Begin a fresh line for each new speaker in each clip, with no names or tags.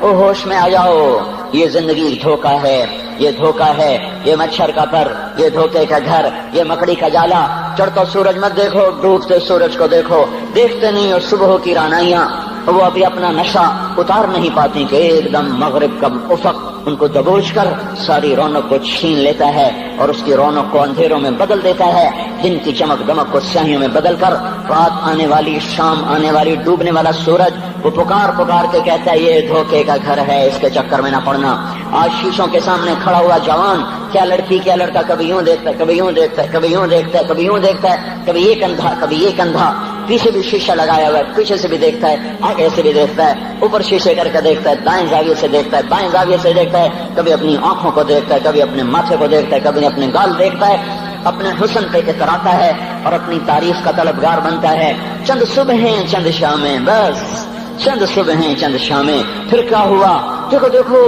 او ہوش میں آ جاؤ، یہ زندگی دھوکا ہے، یہ دھوکا ہے، یہ مچھر کا پر، یہ دھوکے کا گھر، یہ مکڑی کا جالا۔ چڑھتا سورج مت دیکھو، ڈوبتے سورج کو دیکھو، دیکھتے نہیں اور صبح کی رانائیاں وہ ابھی اپنا نشہ اتار نہیں پاتی کہ ایک دم مغرب کا افق ان کو دبوچ کر ساری رونق کو چھین لیتا ہے اور اس کی رونق کو اندھیروں میں بدل دیتا ہے، دن کی چمک دمک کو سیاہیوں میں بدل کر رات آنے والی، شام آنے والی، ڈوبنے والا سورج وہ پکار پکار کے کہتا ہے یہ دھوکے کا گھر ہے، اس کے چکر میں نہ پڑنا۔ آج شیشوں کے سامنے کھڑا ہوا جوان کیا لڑکی کیا لڑکا کبھی یوں دیکھتا ہے، کبھی یوں دیکھتا ہے، کبھی یوں دیکھتا ہے، کبھی یوں دیکھتا ہے، کبھی ایک اندھا کبھی ایک اندھا، پیچھے بھی شیشہ لگایا ہوا ہے، پیچھے سے بھی دیکھتا ہے، آگے سے بھی دیکھتا ہے، اوپر شیشے کر کے دیکھتا ہے، دائیں زاویے سے دیکھتا ہے، بائیں زاویے سے دیکھتا ہے، کبھی اپنی آنکھوں کو دیکھتا ہے، کبھی اپنے ماتھے کو دیکھتا ہے، کبھی اپنے گال دیکھتا ہے، اپنے حسن پہ اتراتا ہے اور اپنی تعریف کا طلبگار بنتا ہے۔ چند صبحیں چند شامیں، بس چند صبحیں چند شامیں، پھر کیا ہوا؟ دیکھو دیکھو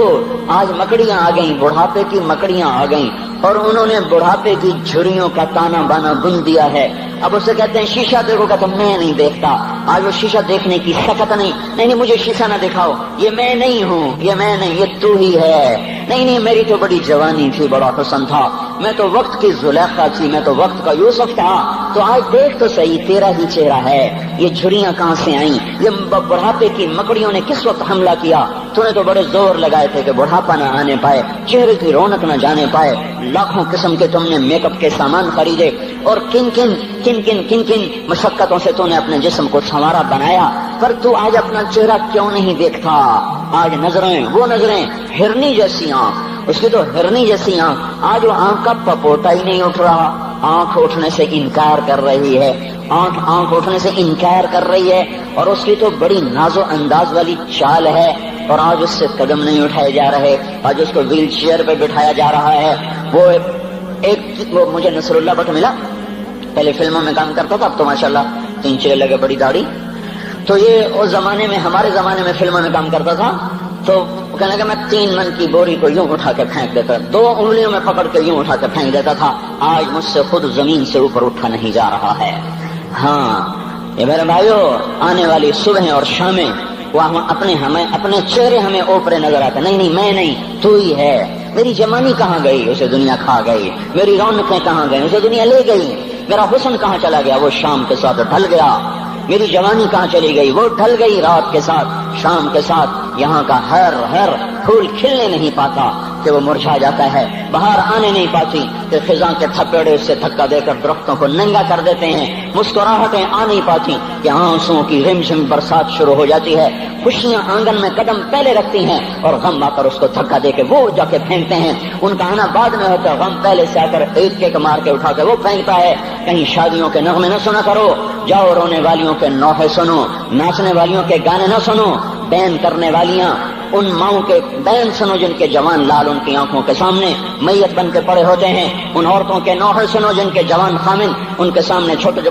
آج مکڑیاں آ گئیں، بڑھاپے کی مکڑیاں آ گئیں اور انہوں نے بڑھاپے کی جھریوں کا تانا بانا بن دیا ہے۔ اب اسے کہتے ہیں شیشہ دیکھو، کہ تو میں نہیں دیکھتا۔ آج وہ شیشہ دیکھنے کی سکت نہیں، مجھے شیشہ نہ دکھاؤ، یہ میں نہیں ہوں، یہ میں نہیں، یہ تو ہی ہے۔ نہیں میری تو بڑی جوانی تھی، بڑا حسن تھا، میں تو وقت کی زلیخا تھی، میں تو وقت کا یوسف تھا۔ تو آج دیکھ تو صحیح، تیرا ہی چہرہ ہے، یہ جھریاں کہاں سے آئیں؟ یہ بڑھاپے کی مکڑیوں نے کس وقت حملہ کیا؟ تو نے تو بڑے زور لگائے تھے کہ بڑھاپا نہ آنے پائے، چہرے کی رونق نہ جانے پائے، لاکھوں قسم کے تم نے میک اپ کے سامان خریدے اور کن کن مشقتوں سے تو نے اپنے جسم کو سنوارا بنایا، پر تو آج اپنا چہرہ کیوں نہیں دیکھتا؟ آج نظریں، وہ نظریں ہرنی جیسی آنکھ، اس کی تو ہرنی جیسی آنکھ، آج وہ آنکھ کا پپوٹا ہی نہیں اٹھ رہا، آنکھ اٹھنے سے انکار کر رہی ہے، آنکھ اٹھنے سے انکار کر رہی ہے، اور اس کی تو بڑی ناز و انداز والی چال ہے، اور آج اس سے قدم نہیں اٹھائے جا رہے، آج اس کو ویل چیئر پہ بٹھایا جا رہا ہے۔ وہ مجھے نصر اللہ بٹ ملا، پہلے فلموں میں کام کرتا تھا، اب تو ماشاءاللہ 3 چیرے لگے، بڑی داڑھی۔ تو یہ اس زمانے میں، ہمارے زمانے میں فلموں میں کام کرتا تھا، تو کہنے لگا میں 3 من کی بوری کو یوں اٹھا کے پھینک دیتا، 2 انگلیوں میں پکڑ کے یوں اٹھا کے پھینک دیتا تھا، آج مجھ سے خود زمین سے اوپر اٹھا نہیں جا رہا ہے۔ ہاں یہ میرے بھائیو، آنے والی صبح اور شامیں وہ اپنے چہرے ہمیں اوپرے نظر آتے، نہیں میں نہیں، تو ہی ہے۔ میری جوانی کہاں گئی؟ اسے دنیا کھا گئی۔ میری رونقیں کہاں گئی؟ اسے دنیا لے گئی۔ میرا حسن کہاں چلا گیا؟ وہ شام کے ساتھ ڈھل گیا۔ میری جوانی کہاں چلی گئی؟ وہ ڈھل گئی رات کے ساتھ، شام کے ساتھ۔ یہاں کا ہر پھول کھلنے نہیں پاتا کہ وہ مرجھا جاتا ہے، بہار آنے نہیں پاتی کہ خزاں کے تھپیڑے اس سے دھکا دے کر درختوں کو ننگا کر دیتے ہیں، مسکراہٹیں آ نہیں پاتی کہ آنسوؤں کی رمجم برسات شروع ہو جاتی ہے، خوشیاں آنگن میں قدم پہلے رکھتی ہیں اور غم آ کر اس کو دھکا دے کے وہ جا کے پھینکتے ہیں۔ ان کا آنا بعد میں ہوتا ہے، غم پہلے سے آ کر ایک مار کے اٹھا کے وہ پھینکتا ہے۔ کہیں شادیوں کے نغمے نہ سنا کرو، جاؤ رونے والیوں کے نوحے سنو، ناچنے والیوں کے گانے نہ سنو، بین کرنے والیاں ان ماؤں کے بین سنو جن کے جوان لال ان کی آنکھوں کے سامنے میت بن کے پڑے ہوتے ہیں، ان عورتوں کے نوحے سنو جن کے جوان خامن ان کے سامنے چھوٹے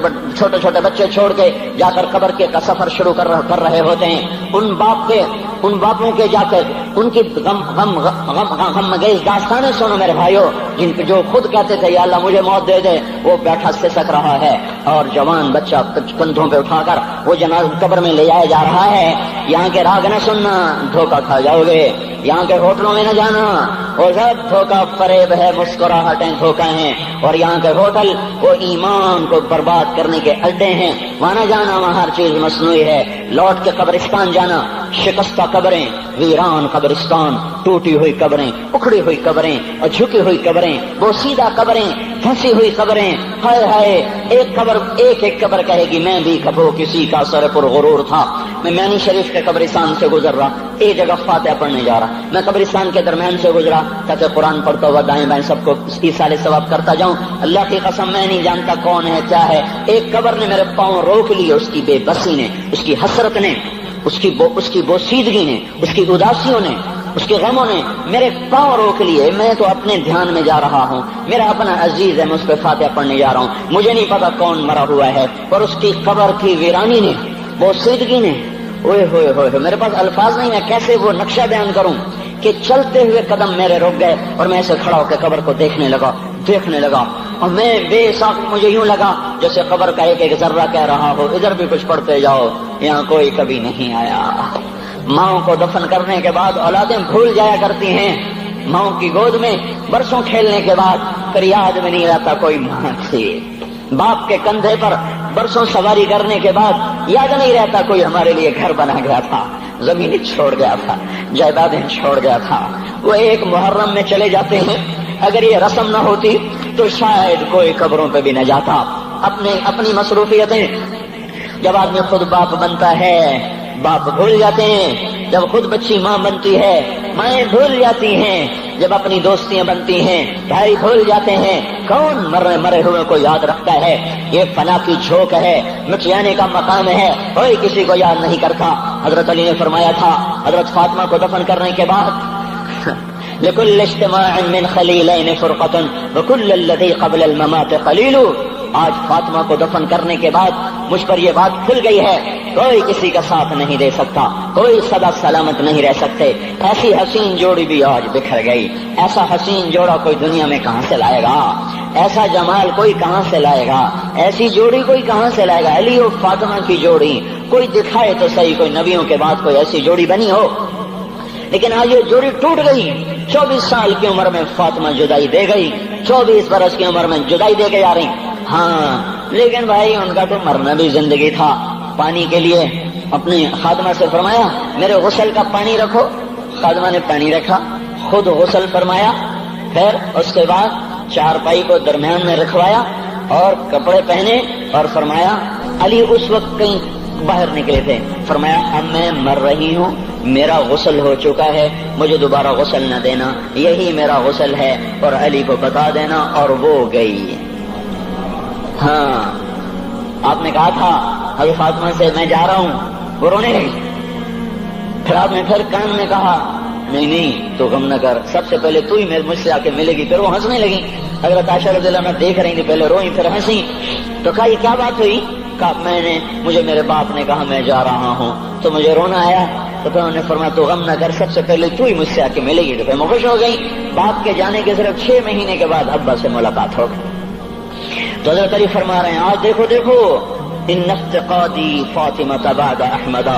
چھوٹے بچے چھوڑ کے جا کر قبر کے کا سفر شروع کر رہے ہوتے ہیں، ان باپوں کے جا کر ان کی غم گیز داستانیں سنو میرے بھائیو، جن کے جو خود کہتے تھے یا اللہ مجھے موت دے دے، وہ بیٹھا سسک رہا ہے اور جوان بچہ کندھوں پہ اٹھا کر وہ جنازہ قبر میں لے جایا جا رہا ہے۔ یہاں کے راگ نہ سننا، دھوکہ کھا جاؤ گے، یہاں کے ہوٹلوں میں نہ جانا، وہ سب دھوکہ فریب ہے، مسکراہٹیں دھوکہ ہیں، اور یہاں کے ہوٹل وہ ایمان کو برباد کرنے کے اڈے ہیں، وہاں نہ جانا، وہاں ہر چیز مصنوعی ہے۔ لوٹ کے قبرستان جانا، شکستہ قبریں، ویران قبرستان، ٹوٹی ہوئی قبریں، اکھڑی ہوئی قبریں اور جھکی ہوئی قبریں، بوسیدہ قبریں، پھنسی ہوئی قبریں، ہائے ہائے، ایک قبر کہے گی میں بھی کبھو کسی کا سر پر غرور تھا۔ میں مینی شریف کے قبرستان سے گزر رہا، ایک جگہ فاتحہ پڑھنے جا رہا، میں قبرستان کے درمیان سے گزرا، کہتے قرآن پڑھتا ہوا دائیں بائیں سب کو ایصال ثواب کرتا جاؤں، اللہ کی قسم میں نہیں جانتا کون ہے کیا ہے، ایک قبر نے میرے پاؤں روک لیے، اس کی بے بسی نے، اس کی حسرت نے، اس کی بوسیدگی نے، اس کی اداسیوں نے، اس کے غموں نے میرے پاؤں روک لیے۔ میں تو اپنے دھیان میں جا رہا ہوں، میرا اپنا عزیز ہے، میں اس پہ فاتحہ پڑھنے جا رہا ہوں، مجھے نہیں پتا کون مرا ہوا ہے، اور اس کی قبر کی ویرانی نے، بوسیدگی نے، اوئے ہوئے ہوئے، میرے پاس الفاظ نہیں، میں کیسے وہ نقشہ بیان کروں کہ چلتے ہوئے قدم میرے رک گئے اور میں ایسے کھڑا ہو کے قبر کو دیکھنے لگا، اور میں بے ساکھ، مجھے یوں لگا جیسے قبر کا ایک ذرہ کہہ رہا ہو ادھر بھی کچھ پڑھتے جاؤ، یہاں کوئی کبھی نہیں آیا، ماؤں کو دفن کرنے کے بعد اولادیں بھول جایا کرتی ہیں، ماؤں کی گود میں برسوں کھیلنے کے بعد پھر یاد میں نہیں رہتا کوئی ماں تھی، باپ کے کندھے پر برسوں سواری کرنے کے بعد یاد نہیں رہتا کوئی ہمارے لیے گھر بنا گیا تھا، زمین چھوڑ گیا تھا، جائیدادیں چھوڑ گیا تھا، وہ ایک محرم میں چلے جاتے ہیں۔ اگر یہ رسم نہ ہوتی تو شاید کوئی قبروں پہ بھی نہ جاتا۔ اپنی مصروفیتیں، جب آدمی خود باپ بنتا ہے باپ بھول جاتے ہیں، جب خود بچی ماں بنتی ہے مائیں بھول جاتی ہیں، جب اپنی دوستیاں بنتی ہیں بھائی بھول جاتے ہیں، کون مرے ہوئے کو یاد رکھتا ہے؟ یہ فنا کی جھوک ہے، مٹ جانے کا مقام ہے، کوئی کسی کو یاد نہیں کرتا۔ حضرت علی نے فرمایا تھا حضرت فاطمہ کو دفن کرنے کے بعد لكل اجتماع من خلیلین فرقۃ وكل الذی قبل الممات قلیل۔ آج فاطمہ کو دفن کرنے کے بعد مجھ پر یہ بات کھل گئی ہے، کوئی کسی کا ساتھ نہیں دے سکتا، کوئی سدا سلامت نہیں رہ سکتے۔ ایسی حسین جوڑی بھی آج بکھر گئی، ایسا حسین جوڑا کوئی دنیا میں کہاں سے لائے گا؟ ایسا جمال کوئی کہاں سے لائے گا؟ ایسی جوڑی کوئی کہاں سے لائے گا؟ علی اور فاطمہ کی جوڑی کوئی دکھائے تو صحیح، کوئی نبیوں کے بعد کوئی ایسی جوڑی بنی ہو۔ لیکن آج یہ جوڑی ٹوٹ گئی۔ 24 سال کی عمر میں فاطمہ جدائی دے گئی، 24 برس کی عمر میں جدائی دے کے جا رہی۔ ہاں لیکن بھائی ان کا تو مرنا بھی زندگی تھا۔ پانی کے لیے اپنی خادمہ سے فرمایا میرے غسل کا پانی رکھو، خادمہ نے پانی رکھا، خود غسل فرمایا، پھر اس کے بعد چارپائی کو درمیان میں رکھوایا اور کپڑے پہنے اور فرمایا علی اس وقت کہیں باہر نکلے تھے، فرمایا اب میں مر رہی ہوں، میرا غسل ہو چکا ہے، مجھے دوبارہ غسل نہ دینا، یہی میرا غسل ہے اور علی کو بتا دینا، اور وہ گئی۔ ہاں آپ نے کہا تھا حضرت فاطمہ سے میں جا رہا ہوں، وہ رونے لگی، پھر آپ نے پھر کان میں کہا نہیں تو غم نہ کر، سب سے پہلے تو ہی مجھ سے آ کے ملے گی۔ پھر وہ ہنسنے لگی، حضرت عائشہ رضی اللہ عنہا دیکھ رہی تھی، پہلے روئی پھر ہنسی، تو کہا یہ کیا بات ہوئی؟ کہا مجھے میرے باپ نے کہا میں جا رہا ہوں تو مجھے رونا آیا، تو پھر انہوں نے فرمایا تو غم نہ کر، سب سے پہلے تو ہی مجھ سے آ کے ملے گی۔ تو پھر میں خوش ہو گئی۔ باپ کے جانے کے صرف 6 مہینے کے بعد ابا سے ملاقات ہو گئی۔ تو حضرت علی فرما رہے ہیں آج دیکھو دیکھو ان افتقادی فاطمہ بعد احمد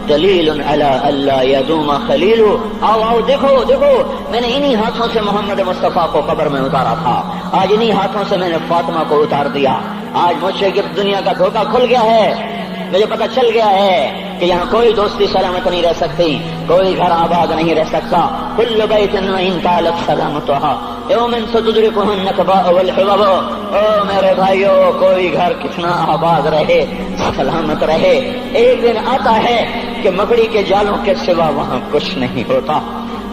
دلیل علی اللہ یدوم خلیل۔ آؤ آؤ دیکھو دیکھو، میں نے انہی ہاتھوں سے محمد مصطفیٰ کو قبر میں اتارا تھا، آج انہی ہاتھوں سے میں نے فاطمہ کو اتار دیا۔ آج مجھ سے کہ دنیا کا دھوکہ کھل گیا ہے، مجھے پتہ چل گیا ہے کہ یہاں کوئی دوستی سلامت نہیں رہ سکتی، کوئی گھر آباد نہیں رہ سکتا۔ کل بیت وان طالت سلامتها یوما ستدرکہ النکباء والحباب۔ او میرے بھائیو، کوئی گھر کتنا آباد رہے، سلامت رہے، ایک دن آتا ہے کہ مکڑی کے جالوں کے سوا وہاں کچھ نہیں ہوتا،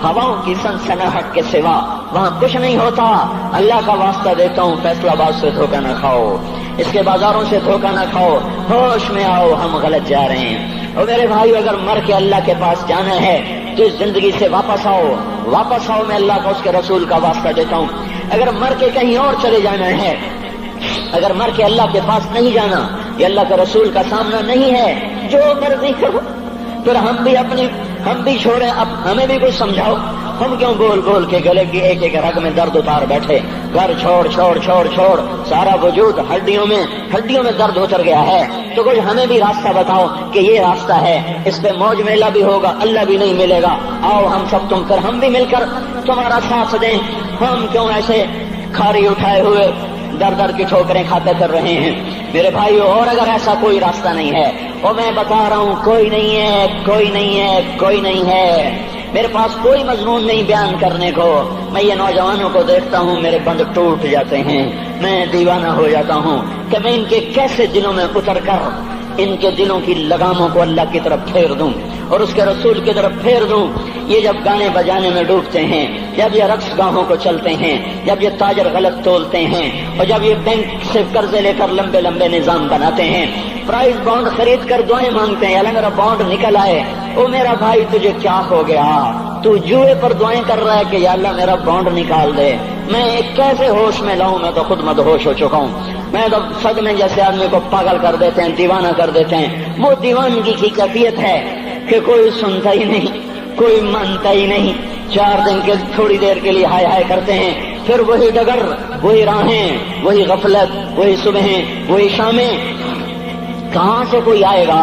ہواؤں کی سنسناہٹ کے سوا وہاں کچھ نہیں ہوتا۔ اللہ کا واسطہ دیتا ہوں فیصلہ آباد سے دھوکہ نہ کھاؤ، اس کے بازاروں سے دھوکہ نہ کھاؤ، ہوش میں آؤ، ہم غلط جا رہے ہیں۔ اور میرے بھائی اگر مر کے اللہ کے پاس جانا ہے تو اس زندگی سے واپس آؤ، واپس آؤ، میں اللہ کا اس کے رسول کا واسطہ دیتا ہوں۔ اگر مر کے کہیں اور چلے جانا ہے، اگر مر کے اللہ کے پاس نہیں جانا، یہ اللہ کے رسول کا سامنا نہیں ہے، جو مرضی کرو، پھر ہم بھی چھوڑیں، اب ہمیں بھی کچھ سمجھاؤ، ہم کیوں بول بول کے گلے کی ایک ایک رگ میں درد اتار بیٹھے؟ گھر چھوڑ چھوڑ چھوڑ چھوڑ، سارا وجود ہڈیوں میں درد اتر گیا ہے، تو کوئی ہمیں بھی راستہ بتاؤ کہ یہ راستہ ہے، اس پہ موج میلہ بھی ہوگا، اللہ بھی نہیں ملے گا، آؤ ہم سب تم کر ہم بھی مل کر تمہارا ساتھ دیں۔ ہم کیوں ایسے کھاری اٹھائے ہوئے در در کی ٹھوکریں کھاتے کر رہے ہیں؟ میرے بھائیو، اور اگر ایسا کوئی راستہ نہیں ہے، اور میں بتا رہا ہوں کوئی نہیں ہے، کوئی نہیں ہے، کوئی نہیں ہے، میرے پاس کوئی مضمون نہیں بیان کرنے کو، میں یہ نوجوانوں کو دیکھتا ہوں میرے بند ٹوٹ جاتے ہیں، میں دیوانہ ہو جاتا ہوں کہ میں ان کے کیسے دلوں میں اتر کر ان کے دلوں کی لگاموں کو اللہ کی طرف پھیر دوں اور اس کے رسول کی طرف پھیر دوں۔ یہ جب گانے بجانے میں ڈوبتے ہیں، جب یہ رقص گاہوں کو چلتے ہیں، جب یہ تاجر غلط تولتے ہیں، اور جب یہ بینک سے قرضے لے کر لمبے لمبے نظام بناتے ہیں، پرائز بانڈ خرید کر دعائیں مانگتے ہیں اللہ میرا بانڈ نکل آئے، او میرا بھائی تجھے کیا ہو گیا؟ تو جوئے پر دعائیں کر رہا ہے کہ یا اللہ میرا بانڈ نکال دے۔ میں کیسے ہوش میں لاؤں؟ میں تو خود مدہوش ہو چکا ہوں۔ میں تو صدمے جیسے آدمی کو پاگل کر دیتے ہیں، دیوانہ کر دیتے ہیں۔ وہ دیوانگی کی کیفیت ہے کہ کوئی سنتا ہی نہیں، کوئی مانتا ہی نہیں، 4 دن کے تھوڑی دیر کے لیے ہائے ہائے کرتے ہیں، پھر وہی ڈگر، وہی راہیں، وہی غفلت، وہی صبحیں، وہی شامیں۔ کہاں سے کوئی آئے گا؟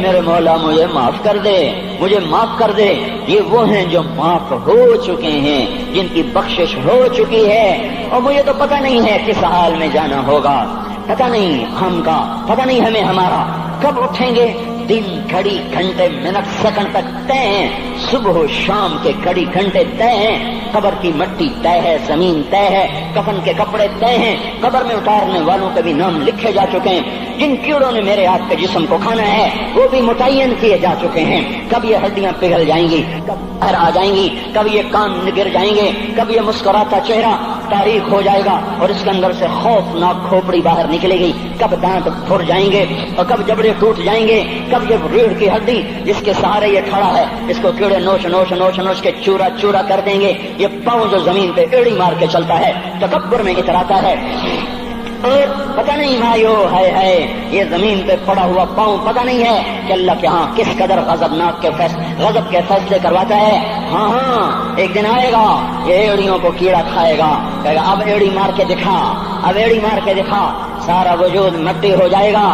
میرے مولا مجھے معاف کر دے، مجھے معاف کر دے۔ یہ وہ ہیں جو معاف ہو چکے ہیں، جن کی بخشش ہو چکی ہے، اور مجھے تو پتہ نہیں ہے کس حال میں جانا ہوگا، پتہ نہیں ہم کا، پتہ نہیں ہمیں ہمارا کب اٹھیں گے۔ دن گھڑی گھنٹے منٹ سیکنڈ تک طے ہیں، صبح و شام کے گھڑی گھنٹے طے ہیں، قبر کی مٹی طے ہے، زمین طے ہے، کفن کے کپڑے طے ہیں، قبر میں اتارنے والوں کے بھی نام لکھے جا چکے ہیں۔ جن کیڑوں نے میرے آپ کے جسم کو کھانا ہے وہ بھی متعین کیے جا چکے ہیں۔ کب یہ ہڈیاں پگھل جائیں گی، کب باہر آ جائیں گی، کب یہ کان گر جائیں گے، کب یہ مسکراتا چہرہ تاریخ ہو جائے گا اور اس کے اندر سے خوفناک کھوپڑی باہر نکلے گی، کب دانت پھر جائیں گے اور کب جبڑے ٹوٹ جائیں گے، کب یہ ریڑھ کی ہڈی جس کے سہارے یہ کھڑا ہے اس کو کیڑے نوچ نوچ نوچ نوچ کے چورا چورا کر دیں گے۔ یہ پاؤں جو زمین پہ ایڑی مار کے چلتا ہے، تکبر میں اتراتا ہے، اور پتہ نہیں بھائیو ہے یہ زمین پہ پڑا ہوا پاؤں پتہ نہیں ہے کہ اللہ کے ہاں کس قدر غضب کے فیصلے کرواتا ہے۔ ہاں ایک دن آئے گا یہ ایڑیوں کو کیڑا کھائے گا، کہے گا اب ایڑی مار کے دکھا، اب ایڑی مار کے دکھا، سارا وجود مٹی ہو جائے گا،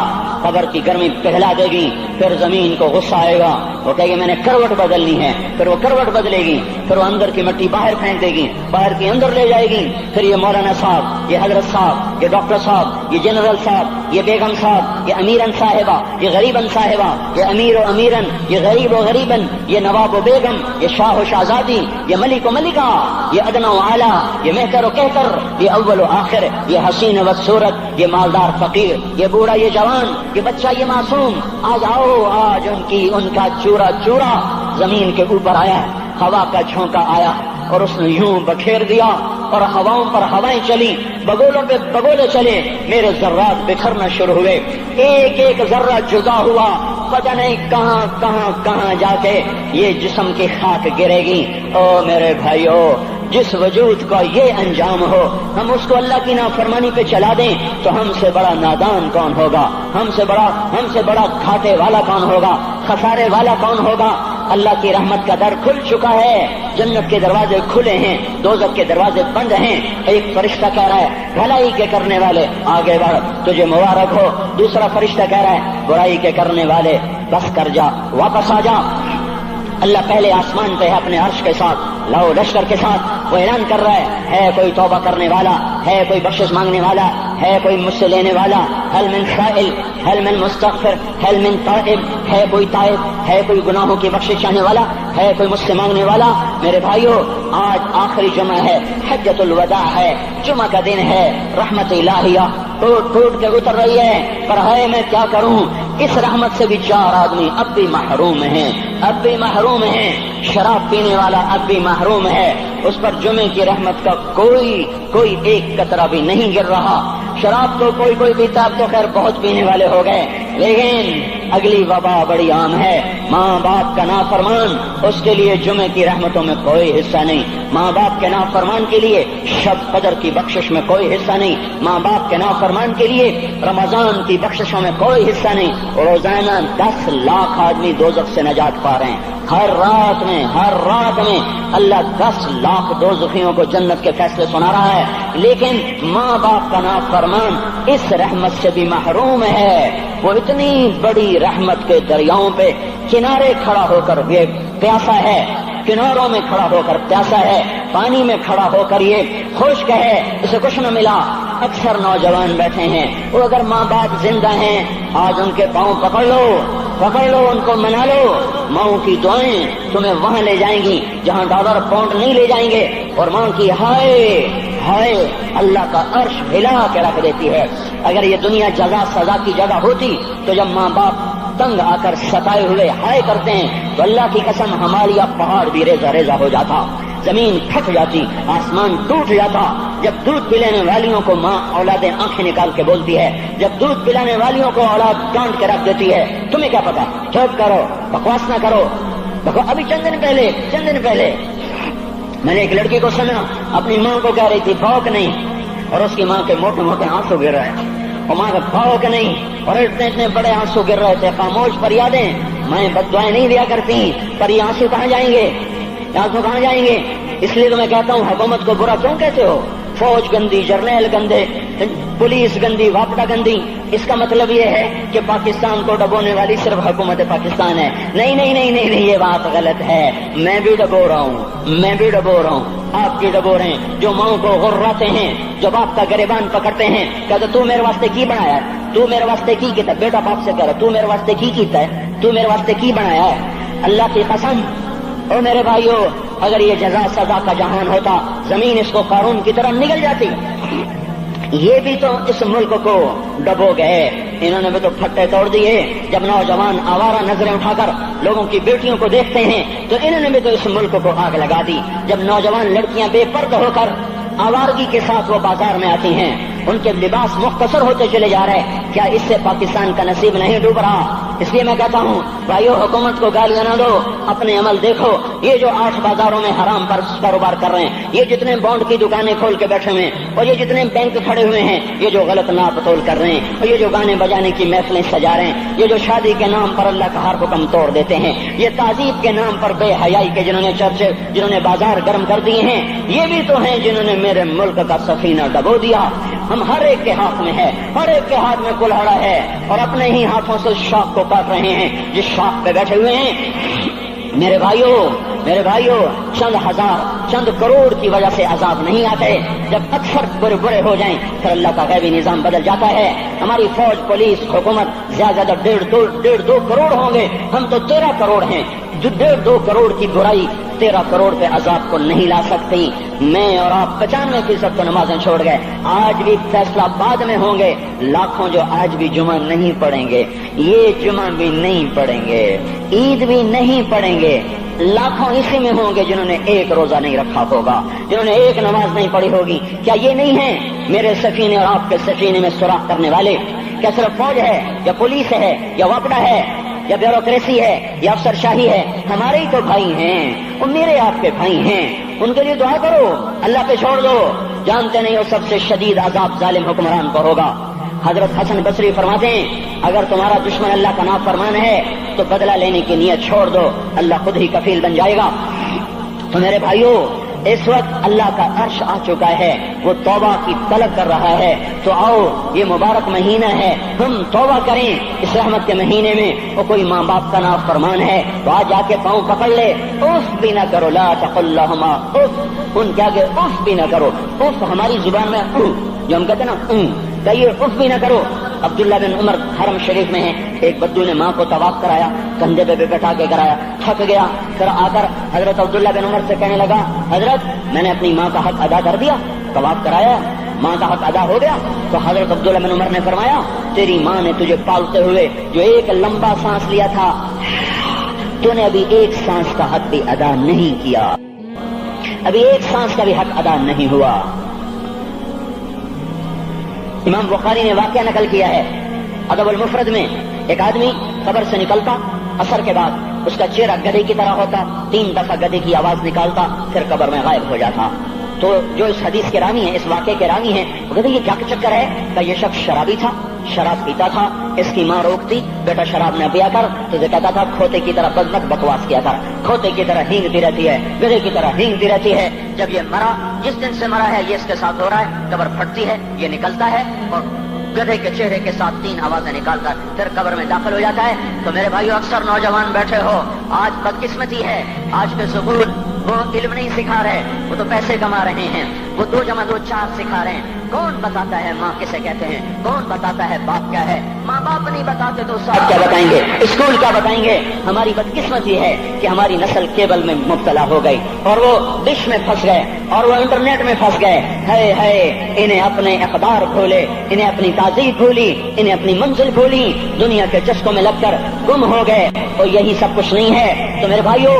قبر کی گرمی پگھلا دے گی، پھر زمین کو غصہ آئے گا، وہ کہے گی میں نے کروٹ بدلنی ہے، پھر وہ کروٹ بدلے گی، پھر وہ اندر کی مٹی باہر پھینک دے گی، باہر کی اندر لے جائے گی، پھر یہ مولانا صاحب، یہ حضرت صاحب، یہ ڈاکٹر صاحب، یہ جنرل صاحب، یہ بیگم صاحب، یہ امیرن صاحبہ، یہ غریبن صاحبہ، یہ امیر و امیرن، یہ غریب و غریبن، یہ نواب و بیگم، یہ شاہ و شہزادی، یہ ملک و ملکہ، یہ ادنا و اعلیٰ، یہ مہتر و کہتر، یہ اول و آخر، یہ حسین و صورت، یہ مالدار فقیر، یہ بوڑھا یہ جوان، یہ بچہ یہ معصوم، آج آؤ، آج ان کا چورا چورا زمین کے اوپر آیا، ہوا کا جھونکا آیا اور اس نے یوں بکھیر دیا اور ہواؤں پر ہوائیں چلی، بگولوں پہ بگولے چلے، میرے ذرات بکھرنا شروع ہوئے، ایک ایک ذرہ جدا ہوا، پتہ نہیں کہاں کہاں کہاں جا کے یہ جسم کی خاک گرے گی۔ او میرے بھائیو، جس وجود کا یہ انجام ہو، ہم اس کو اللہ کی نافرمانی پہ چلا دیں تو ہم سے بڑا نادان کون ہوگا، ہم سے بڑا گھاٹے والا کون ہوگا، خسارے والا کون ہوگا۔ اللہ کی رحمت کا در کھل چکا ہے، جنت کے دروازے کھلے ہیں، دوزخ کے دروازے بند ہیں۔ ایک فرشتہ کہہ رہا ہے بھلائی کے کرنے والے آگے بڑھ، تجھے مبارک ہو۔ دوسرا فرشتہ کہہ رہا ہے برائی کے کرنے والے بس کر جا، واپس آ جا۔ اللہ پہلے آسمان پہ ہے اپنے عرش کے ساتھ، لاؤ لشکر کے ساتھ، وہ اعلان کر رہا ہے کوئی توبہ کرنے والا، ہے کوئی بخشش مانگنے والا، ہے کوئی مجھ سے لینے والا، هل من سائل، هل من مستغفر، هل من تائب، ہے کوئی تائب، ہے کوئی گناہوں کی بخشش چاہنے والا، ہے کوئی مجھ سے مانگنے والا۔ میرے بھائیو، آج آخری جمعہ ہے، حجۃ الوداع ہے، جمعہ کا دن ہے، رحمت الہیہ ٹوٹ ٹوٹ کے اتر رہی ہے، پر ہے میں کیا کروں، اس رحمت سے بھی 4 آدمی اب بھی محروم ہیں، اب بھی محروم ہیں۔ شراب پینے والا اب بھی محروم ہے، اس پر جمعے کی رحمت کا کوئی ایک قطرہ بھی نہیں گر رہا۔ شراب تو کوئی پیتا، اب تو خیر بہت پینے والے ہو گئے، لیکن اگلی وبا بڑی عام ہے، ماں باپ کا نافرمان، اس کے لیے جمعے کی رحمتوں میں کوئی حصہ نہیں، ماں باپ کے نافرمان کے لیے شب قدر کی بخشش میں کوئی حصہ نہیں، ماں باپ کے نافرمان کے لیے رمضان کی بخششوں میں کوئی حصہ نہیں۔ روزانہ 10 لاکھ آدمی دوزخ سے نجات پا رہے ہیں، ہر رات میں اللہ 10 لاکھ دوزخیوں کو جنت کے فیصلے سنا رہا ہے، لیکن ماں باپ کا نافرمان اس رحمت سے بھی محروم ہے۔ وہ اتنی بڑی رحمت کے دریاؤں پہ کنارے کھڑا ہو کر یہ پیاسا ہے، کناروں میں کھڑا ہو کر پیاسا ہے، پانی میں کھڑا ہو کر یہ خشک ہے، اسے کچھ نہ ملا۔ اکثر نوجوان بیٹھے ہیں، وہ اگر ماں باپ زندہ ہیں آج ان کے پاؤں پکڑ لو، ان کو منا لو، ماؤں کی دعائیں تمہیں وہاں لے جائیں گی جہاں ڈالر پاؤنڈ نہیں لے جائیں گے، اور ماں کی ہائے اللہ کا عرش ہلا کے رکھ دیتی ہے۔ اگر یہ دنیا جزا سزا کی جگہ ہوتی تو جب ماں باپ تنگ آ کر ستائے ہوئے ہائے کرتے ہیں تو اللہ کی قسم ہمارا پہاڑ بھی ریزہ ریزہ ہو جاتا، زمین پھٹ جاتی، آسمان ٹوٹ جاتا۔ جب دودھ پلانے والیوں کو ماں اولادیں آنکھیں نکال کے بولتی ہے، جب دودھ پلانے والیوں کو اولاد ڈانٹ کے رکھ دیتی ہے، تمہیں کیا پتا، چپ کرو، بکواس نہ کرو۔ ابھی چند دن پہلے میں نے ایک لڑکی کو سنا، اپنی ماں کو کہہ رہی تھی بھوک نہیں، اور اس کی ماں کے موٹے موٹے آنسو گر رہے ہیں، اور ماں کا بھوک نہیں، اور اتنے بڑے آنسو گر رہے تھے۔ خاموش فریادیں، میں بد دعائیں نہیں دیا کرتی، پر یہ آنسو کہاں جائیں گے، اس لیے تو میں کہتا ہوں حکومت کو برا کیوں کہتے ہو، فوج گندی، جرنیل گندے، پولیس گندی، واپڈا گندی، اس کا مطلب یہ ہے کہ پاکستان کو ڈبونے والی صرف حکومت پاکستان ہے. نہیں نہیں نہیں نہیں نہیں، یہ بات غلط ہے. میں بھی ڈبو رہا ہوں، میں بھی ڈبو رہا ہوں، آپ بھی ڈبو رہے ہیں. جو ماؤں کو غراتے ہیں، جو باپ کا گریبان پکڑتے ہیں، کہتے تو میرے واسطے کی بنایا ہے، تو میرے واسطے کی کیتا ہے. بیٹا باپ سے کہہ رہا تو میرے واسطے کی کیتا ہے، تو میرے واسطے کی بنایا ہے. اللہ کی قسم او میرے بھائیو، اگر یہ جزا سزا کا جہان ہوتا، زمین اس کو قارون کی طرح نگل جاتی. یہ بھی تو اس ملک کو ڈبو گئے، انہوں نے بھی تو پھٹے توڑ دیے. جب نوجوان آوارہ نظریں اٹھا کر لوگوں کی بیٹیوں کو دیکھتے ہیں تو انہوں نے بھی تو اس ملک کو آگ لگا دی. جب نوجوان لڑکیاں بے پردہ ہو کر آوارگی کے ساتھ وہ بازار میں آتی ہیں، ان کے لباس مختصر ہوتے چلے جا رہے ہیں، کیا اس سے پاکستان کا نصیب نہیں ڈوب رہا؟ اس لیے میں کہتا ہوں بھائیو، حکومت کو گالیاں نہ دو، اپنے عمل دیکھو. یہ جو 8 بازاروں میں حرام پر کاروبار کر رہے ہیں، یہ جتنے بانڈ کی دکانیں کھول کے بیٹھے ہوئے ہیں، اور یہ جتنے بینک کھڑے ہوئے ہیں، یہ جو غلط ناپ تول کر رہے ہیں، اور یہ جو گانے بجانے کی محفلیں سجا رہے ہیں، یہ جو شادی کے نام پر اللہ کا ہر حکم توڑ دیتے ہیں، یہ تعذیب کے نام پر بے حیائی کے جنہوں نے چرچے، جنہوں نے بازار گرم کر دیے ہیں، یہ بھی تو ہیں جنہوں نے میرے ملک کا سفینہ ڈبو دیا. ہم ہر ایک کے ہاتھ میں ہے، ہر ایک کے ہاتھ میں کلہاڑا ہے، اور اپنے ہی ہاتھوں سے شاخ کو کاٹ رہے ہیں جس شاخ پہ بیٹھے ہوئے ہیں. میرے بھائیوں، چند ہزار، چند کروڑ کی وجہ سے عذاب نہیں آتے. جب اکثر برے ہو جائیں پھر اللہ کا غیبی نظام بدل جاتا ہے. ہماری فوج، پولیس، حکومت زیادہ 1.5-2 کروڑ ہوں گے، ہم تو 13 کروڑ ہیں. جو 1.5-2 کروڑ کی برائی 13 کروڑ پہ عذاب کو نہیں لا سکتی. میں اور آپ 95% تو نمازیں چھوڑ گئے، آج بھی فیصلہ بعد میں ہوں گے. لاکھوں جو آج بھی جمعہ نہیں پڑھیں گے، یہ جمعہ بھی نہیں پڑھیں گے، عید بھی نہیں پڑھیں گے. لاکھوں اسی میں ہوں گے جنہوں نے ایک روزہ نہیں رکھا ہوگا، جنہوں نے ایک نماز نہیں پڑھی ہوگی. کیا یہ نہیں ہے میرے سفینے اور آپ کے سفینے میں سوراخ کرنے والے؟ کیا صرف فوج ہے یا پولیس ہے یا وپڈا ہے یا بیوروکریسی ہے یا افسر شاہی ہے؟ ہمارے ہی تو بھائی ہیں، وہ میرے آپ کے بھائی ہیں. ان کے لیے دعا کرو، اللہ پہ چھوڑ دو. جانتے نہیں وہ سب سے شدید عذاب ظالم حکمران پر ہوگا. حضرت حسن بصری فرماتے ہیں اگر تمہارا دشمن اللہ کا نافرمان ہے تو بدلہ لینے کی نیت چھوڑ دو، اللہ خود ہی کفیل بن جائے گا. تو میرے بھائیوں، اس وقت اللہ کا عرش آ چکا ہے، وہ توبہ کی طلب کر رہا ہے. تو آؤ، یہ مبارک مہینہ ہے، ہم توبہ کریں. اس رحمت کے مہینے میں وہ کوئی ماں باپ کا نافرمان ہے تو آج جا کے پاؤں پکڑ لے، اف بھی نہ کرو، لا تقل لہما اف، ان کے آگے اف بھی نہ کرو. اف ہماری زبان میں جو ہم کہتے ہیں نا، کہیے اف بھی نہ کرو. عبداللہ بن عمر حرم شریف میں ہیں، ایک بدو نے ماں کو طواف کرایا، کندھے پہ بٹھا کے کرایا، تھک گیا. پھر آ کر حضرت عبداللہ بن عمر سے کہنے لگا حضرت میں نے اپنی ماں کا حق ادا کر دیا، طواف کرایا، ماں کا حق ادا ہو گیا. تو حضرت عبداللہ بن عمر نے فرمایا تیری ماں نے تجھے پالتے ہوئے جو ایک لمبا سانس لیا تھا، تو نے ابھی ایک سانس کا حق بھی ادا نہیں کیا، ابھی ایک سانس کا بھی حق ادا نہیں ہوا. امام بخاری نے واقعہ نقل کیا ہے ادب المفرد میں، ایک آدمی قبر سے نکلتا، عصر کے بعد اس کا چہرہ گدھے کی طرح ہوتا، 3 دفعہ گدھے کی آواز نکالتا، پھر قبر میں غائب ہو جاتا. تو جو اس حدیث کے راوی ہیں، اس واقعے کے راوی ہیں، وہ کہتے ہیں یہ کیا چکر ہے؟ کہ یہ شخص شرابی تھا، شراب پیتا تھا. اس کی ماں روکتی بیٹا شراب نہ پیا کر، تو یہ کہتا تھا کھوتے کی طرح بزمت بکواس کیا کر، کھوتے کی طرح ہینگتی رہتی ہے، گدھے کی طرح ہینگتی رہتی ہے. جب یہ مرا، جس دن سے مرا ہے یہ اس کے ساتھ ہو رہا ہے، قبر پھٹتی ہے، یہ نکلتا ہے اور گدھے کے چہرے کے ساتھ 3 آوازیں نکال کر پھر قبر میں داخل ہو جاتا ہے. تو میرے بھائیو، اکثر نوجوان بیٹھے ہو، آج بدقسمتی ہے، آج کے سکول وہ علم نہیں سکھا رہے، وہ تو پیسے کما رہے ہیں، وہ 2 × 2 4 سکھا رہے ہیں. کون بتاتا ہے ماں کسے کہتے ہیں؟ کون بتاتا ہے باپ کیا ہے؟ ماں باپ نہیں بتاتے تو صاحب کیا بتائیں گے؟ اسکول کیا بتائیں گے؟ ہماری بدقسمتی ہے کہ ہماری نسل کیبل میں مبتلا ہو گئی اور وہ ڈش میں پھنس گئے اور وہ انٹرنیٹ میں پھنس گئے. ہے انہیں اپنے اقدار بھولے، انہیں اپنی تہذیب بھولی، انہیں اپنی منزل بھولی، دنیا کے چسکوں میں لگ کر گم ہو گئے. اور یہی سب کچھ نہیں ہے. تو میرے بھائیو،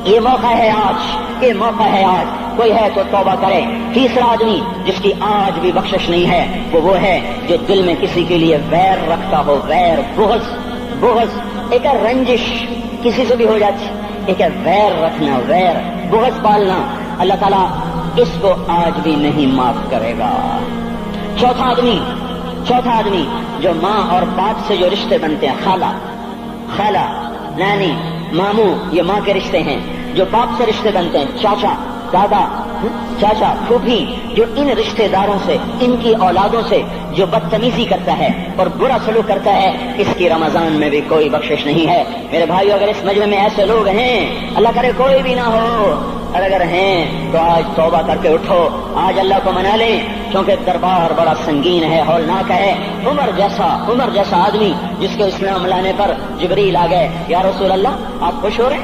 یہ موقع ہے آج، یہ موقع ہے آج. کوئی ہے تو توبہ کرے. تیسرا آدمی جس کی آج بھی بخشش نہیں ہے وہ ہے جو دل میں کسی کے لیے ویر رکھتا ہو، ویر، بغض. ایک ہے رنجش، کسی سے بھی ہو جاتی، ایک ہے ویر رکھنا، ویر، بغض پالنا. اللہ تعالیٰ اس کو آج بھی نہیں معاف کرے گا. چوتھا آدمی جو ماں اور باپ سے جو رشتے بنتے ہیں، خالہ، نانی، ماموں، یہ ماں کے رشتے ہیں. جو باپ سے رشتے بنتے ہیں، چاچا، دادا، چاچا پھوپھی جو ان رشتہ داروں سے، ان کی اولادوں سے جو بدتمیزی کرتا ہے اور برا سلوک کرتا ہے، اس کی رمضان میں بھی کوئی بخشش نہیں ہے۔ میرے بھائیو، اگر اس مجمع میں ایسے لوگ ہیں، اللہ کرے کوئی بھی نہ ہو، اور اگر ہیں تو آج توبہ کر کے اٹھو، آج اللہ کو منا لیں، کیونکہ دربار بڑا سنگین ہے، ہولناک ہے۔ عمر جیسا آدمی جس کے اسلام لانے پر جبریل آ گئے، یا رسول اللہ آپ خوش ہو رہے ہیں؟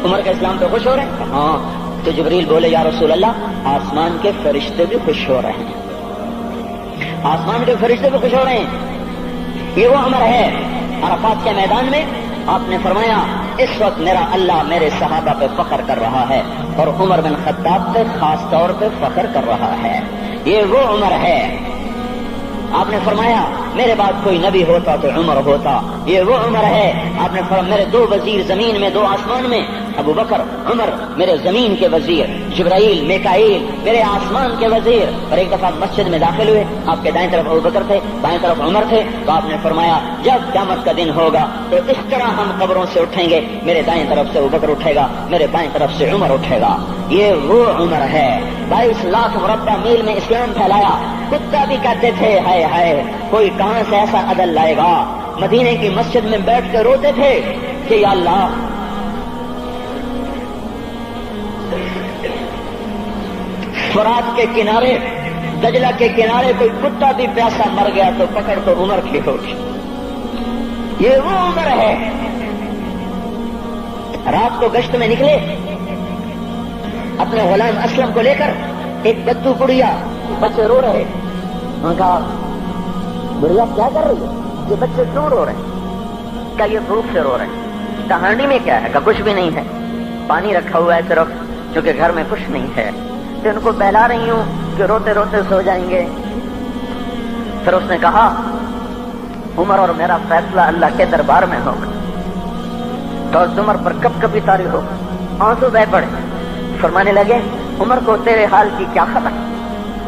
عمر کے اسلام پہ خوش ہو رہے ہیں؟ ہاں۔ تو جبریل بولے، یا رسول اللہ آسمان کے فرشتے بھی خوش ہو رہے ہیں، آسمان کے فرشتے بھی خوش ہو رہے ہیں۔ یہ وہ عمر ہے۔ عرفات کے میدان میں آپ نے فرمایا، اس وقت میرا اللہ میرے صحابہ پہ فخر کر رہا ہے اور عمر بن خطاب پہ خاص طور پہ فخر کر رہا ہے۔ یہ وہ عمر ہے۔ آپ نے فرمایا، میرے بعد کوئی نبی ہوتا تو عمر ہوتا۔ یہ وہ عمر ہے۔ آپ نے فرمایا، میرے دو وزیر زمین میں، دو آسمان میں، ابو بکر عمر میرے زمین کے وزیر، جبرائیل میکائیل میرے آسمان کے وزیر۔ اور ایک دفعہ مسجد میں داخل ہوئے، آپ کے دائیں طرف ابو بکر تھے، بائیں طرف عمر تھے، تو آپ نے فرمایا، جب قیامت کا دن ہوگا تو اس طرح ہم قبروں سے اٹھیں گے، میرے دائیں طرف سے ابو بکر اٹھے گا، میرے بائیں طرف سے عمر اٹھے گا۔ یہ وہ عمر ہے۔ 22 لاکھ مربع میل میں اسلام پھیلایا۔ کتا بھی کہتے تھے، ہائے ہائے کوئی کہاں سے ایسا عدل لائے گا۔ مدینے کی مسجد میں بیٹھ کے روتے تھے کہ یا اللہ، فرات کے کنارے، دجلہ کے کنارے کوئی کتا بھی پیاسا مر گیا تو پکڑ تو عمر کی ہوگی۔ یہ وہ عمر ہے۔ رات کو گشت میں نکلے اپنے غلام اسلم کو لے کر، ایک بدو بڑھیا، بچے رو رہے، انہوں نے کہا، بڑھیا کیا کر رہی ہے؟ یہ بچے کیوں رو رہے ہیں؟ کہا یہ بھوک سے رو رہے ہیں۔ کہانی میں کیا ہے؟ کہا کچھ بھی نہیں ہے، پانی رکھا ہوا ہے صرف، کیونکہ گھر میں کچھ نہیں ہے، تو ان کو بہلا رہی ہوں کہ روتے روتے سو جائیں گے۔ پھر اس نے کہا، عمر اور میرا فیصلہ اللہ کے دربار میں ہوگا، تو عمر پر کب کبھی طاری ہوگا۔ آنسو بہ پڑے۔ فرمانے لگے، عمر کو تیرے حال کی کیا خبر؟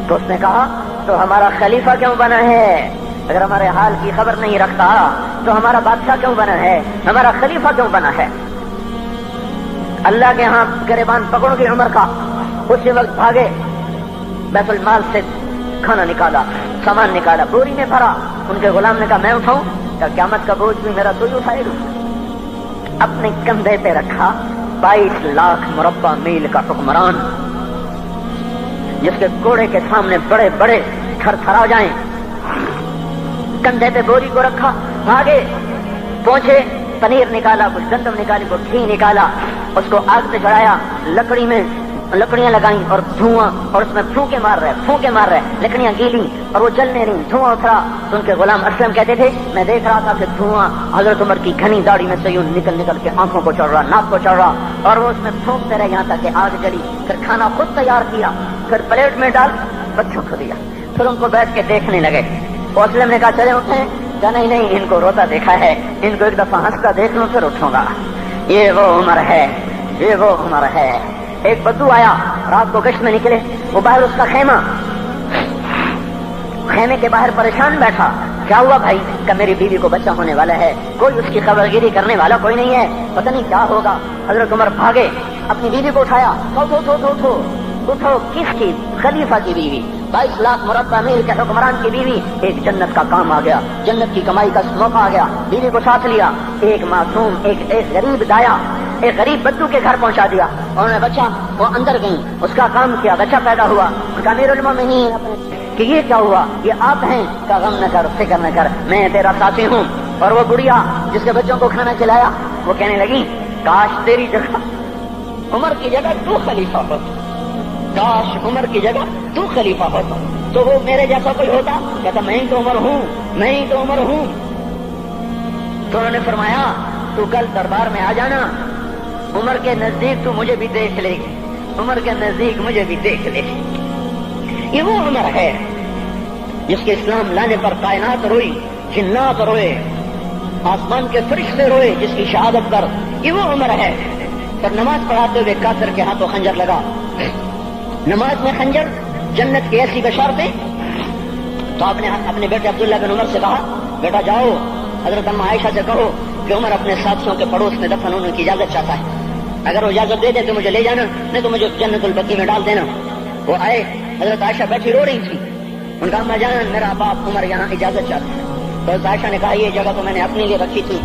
تو اس نے کہا، تو ہمارا خلیفہ کیوں بنا ہے؟ اگر ہمارے حال کی خبر نہیں رکھتا تو ہمارا بادشاہ کیوں بنا ہے؟ ہمارا خلیفہ کیوں بنا ہے؟ اللہ کے ہاں گریبان پکڑوں کی عمر کا۔ اسی وقت بھاگے، بیت المال سے کھانا نکالا، سامان نکالا، بوری میں بھرا۔ ان کے غلام نے کہا میں اٹھاؤں؟ کہ قیامت کا بوجھ بھی میرا تو ہی اٹھائے گا۔ اپنے کندھے پہ رکھا 22 لاکھ مربع میل کا حکمران، جس کے گھوڑے کے سامنے بڑے بڑے تھر تھرا جائیں، کندھے پہ بوری کو رکھا، بھاگے، پہنچے، پنیر نکالا، کچھ گندم نکالی، کچھ گھی نکالا، اس کو آگ پہ چڑھایا، لکڑی میں لکڑیاں لگائیں اور دھواں، اور اس میں پھونکے مار رہے، لکڑیاں گیلی اور وہ جلنے رہی، دھواں اترا۔ تو ان کے غلام اسلم کہتے تھے، میں دیکھ رہا تھا کہ دھواں حضرت عمر کی گھنی داڑھی میں سے یوں نکل نکل کے آنکھوں کو چڑھ رہا، ناک کو چڑھ رہا، اور وہ اس میں پھونکتے رہے یہاں تک کہ آگ جلی۔ پھر کھانا خود تیار کیا، پھر پلیٹ میں ڈال بچوں کو دیا، پھر ان کو بیٹھ کے دیکھنے لگے۔ اسلم نے کہا چلے اٹھیں؟ کہا نہیں، ان کو روتا دیکھا ہے، ان کو ایک دفعہ ہنستا دیکھ لوں پھر اٹھوں گا۔ یہ وہ عمر ہے، یہ وہ عمر ہے۔ ایک بدو آیا، رات کو گشت میں نکلے، وہ باہر اس کا خیمے کے باہر پریشان بیٹھا۔ کیا ہوا بھائی؟ کہ میری بیوی کو بچہ ہونے والا ہے، کوئی اس کی خبر گیری کرنے والا کوئی نہیں ہے، پتہ نہیں کیا ہوگا۔ حضرت عمر بھاگے، اپنی بیوی کو اٹھایا، اٹھو، کس کی؟ خلیفہ کی بیوی، 22 لاکھ مربع میل کے حکمران کی بیوی۔ ایک جنت کا کام آ گیا، جنت کی کمائی کا موقع آ گیا، بیوی کو ساتھ لیا، ایک معصوم، ایک غریب دایا، ایک غریب بدو کے گھر پہنچا دیا، انہوں نے بچہ، وہ اندر گئی، اس کا کام کیا، بچہ پیدا ہوا۔ ان کا امیر المومنین کہ یہ کیا ہوا؟ یہ آپ ہیں؟ کا غم نہ کر، فکر نہ کر، میں تیرا ساتھی ہوں۔ اور وہ بڑھیا جس کے بچوں کو کھانا کھلایا، وہ کہنے لگی، کاش تیری جگہ عمر کی جگہ تو خلیفہ ہوتا، کاش عمر کی جگہ تو خلیفہ ہوتا تو وہ میرے جیسا کوئی ہوتا۔ کہتا میں ہی تو عمر ہوں، میں ہی تو عمر ہوں۔ تو انہوں نے فرمایا، تو کل دربار میں آ جانا، عمر کے نزدیک تو مجھے بھی دیکھ لے گی، عمر کے نزدیک مجھے بھی دیکھ لے گی۔ یہ وہ عمر ہے جس کے اسلام لانے پر کائنات روئی، جنات روئے، آسمان کے فرشتے روئے جس کی شہادت پر۔ یہ وہ عمر ہے۔ پر نماز پڑھاتے ہوئے کافر کے ہاتھوں خنجر لگا، نماز میں خنجر، جنت کی ایسی بشارتیں۔ تو آپ نے اپنے بیٹے عبداللہ بن عمر سے کہا، بیٹا جاؤ حضرت اماں عائشہ سے کہو کہ عمر اپنے ساتھیوں کے پڑوس میں دفن ہونے کی اجازت چاہتا ہے، اگر وہ اجازت دے دے تو مجھے لے جانا، نہیں تو مجھے جنت البقیع میں ڈال دینا۔ وہ آئے، حضرت عائشہ بیٹھی رو رہی تھی، ان کا اما جان میرا باپ عمر یہاں اجازت چاہتا ہے. تو حضرت عائشہ نے کہا یہ جگہ تو میں نے اپنے لیے رکھی تھی.